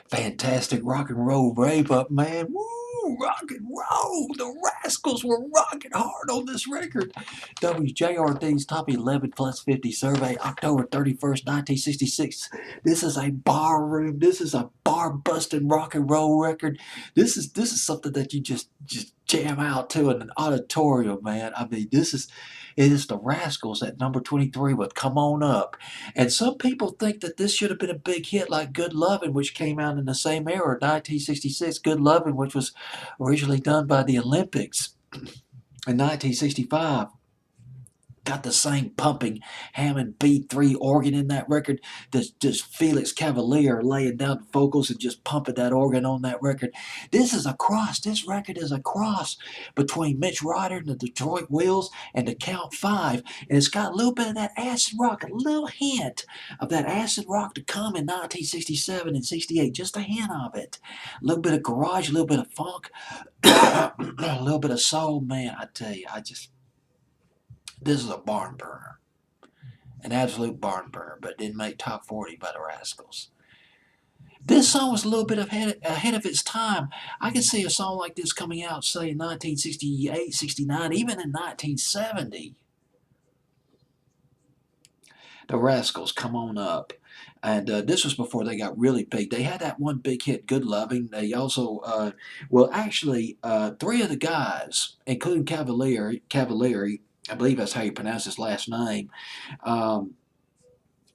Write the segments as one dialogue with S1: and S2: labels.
S1: Fantastic rock and roll rave up, man. Woo, rock and roll. The Rascals were rocking hard on this record. WJRD's Top 11 Plus 50 survey, October 31st, 1966. This is a bar room. This is a bar busting rock and roll record. This is something that you just jam out to in an auditorium, man. I mean, it is the Rascals at number 23 with Come On Up. And some people think that this should have been a big hit like Good Lovin', which came out in the same era, 1966. Good Lovin', which was originally done by the Olympics in 1965. Got the same pumping Hammond B3 organ in that record. Just Felix Cavalier laying down the vocals and just pumping that organ on that record. This is a cross. This record is a cross between Mitch Ryder and the Detroit Wheels and the Count Five. And it's got a little bit of that acid rock, a little hint of that acid rock to come in 1967 and 68. Just a hint of it. A little bit of garage, a little bit of funk, a little bit of soul. Man, I tell you, this is a barn burner, an absolute barn burner, but it didn't make top 40 by the Rascals. This song was a little bit ahead of its time. I could see a song like this coming out, say, in 1968, 69, even in 1970. The Rascals, Come On Up. And this was before they got really big. They had that one big hit, Good Loving. They also, three of the guys, including Cavalieri, I believe that's how you pronounce his last name, um,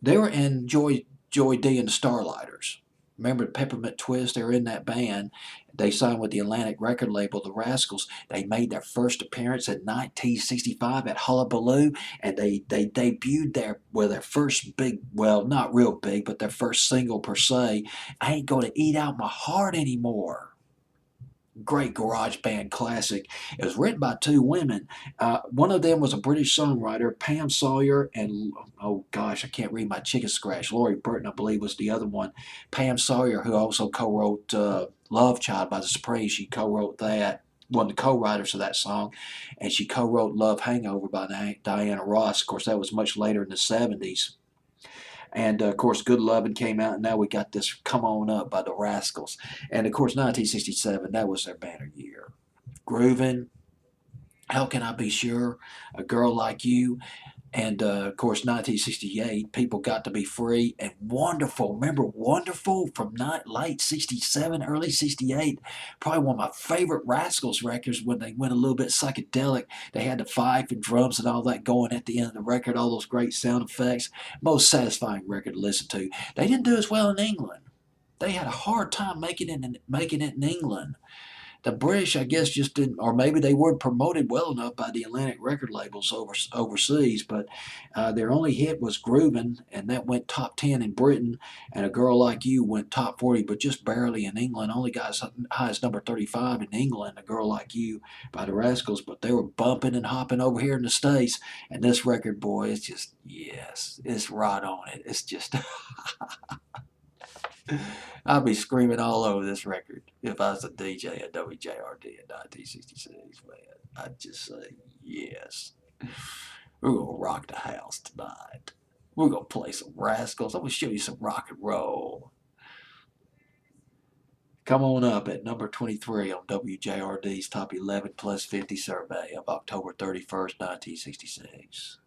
S1: they were in Joy D and the Starlighters. Remember Peppermint Twist? They were in that band. They signed with the Atlantic record label, the Rascals. They made their first appearance in 1965 at Hullabaloo, and they debuted their first big, well, not real big, but their first single per se, I Ain't Gonna Eat Out My Heart Anymore. Great garage band classic. It was written by two women. One of them was a British songwriter, Pam Sawyer, and oh gosh, I can't read my chicken scratch. Laurie Burton, I believe, was the other one. Pam Sawyer, who also co-wrote Love Child by the Supremes. She co-wrote that, one of the co-writers of that song, and she co-wrote Love Hangover by Diana Ross. Of course, that was much later in the 70s. And of course, Good Lovin' came out, and now we got this Come On Up by the Rascals. And of course, 1967, that was their banner year. Groovin', How Can I Be Sure, A Girl Like You, and of course, 1968, People Got to Be Free, and Wonderful. Remember Wonderful from late 67, early 68? Probably one of my favorite Rascals records when they went a little bit psychedelic. They had the fife and drums and all that going at the end of the record, all those great sound effects. Most satisfying record to listen to. They didn't do as well in England. They had a hard time making it in England. The British, I guess, just didn't, or maybe they weren't promoted well enough by the Atlantic record labels overseas. But their only hit was "Groovin'," and that went top 10 in Britain. And "A Girl Like You" went top 40, but just barely in England. Only got as high as number 35 in England. "A Girl Like You" by the Rascals, but they were bumping and hopping over here in the States. And this record, boy, it's just, yes, it's right on it. It's just. I'd be screaming all over this record if I was a DJ at WJRD in 1966, man. I'd just say, yes. We're going to rock the house tonight. We're going to play some Rascals. I'm going to show you some rock and roll. Come on up at number 23 on WJRD's Top 11 Plus 50 survey of October 31st, 1966.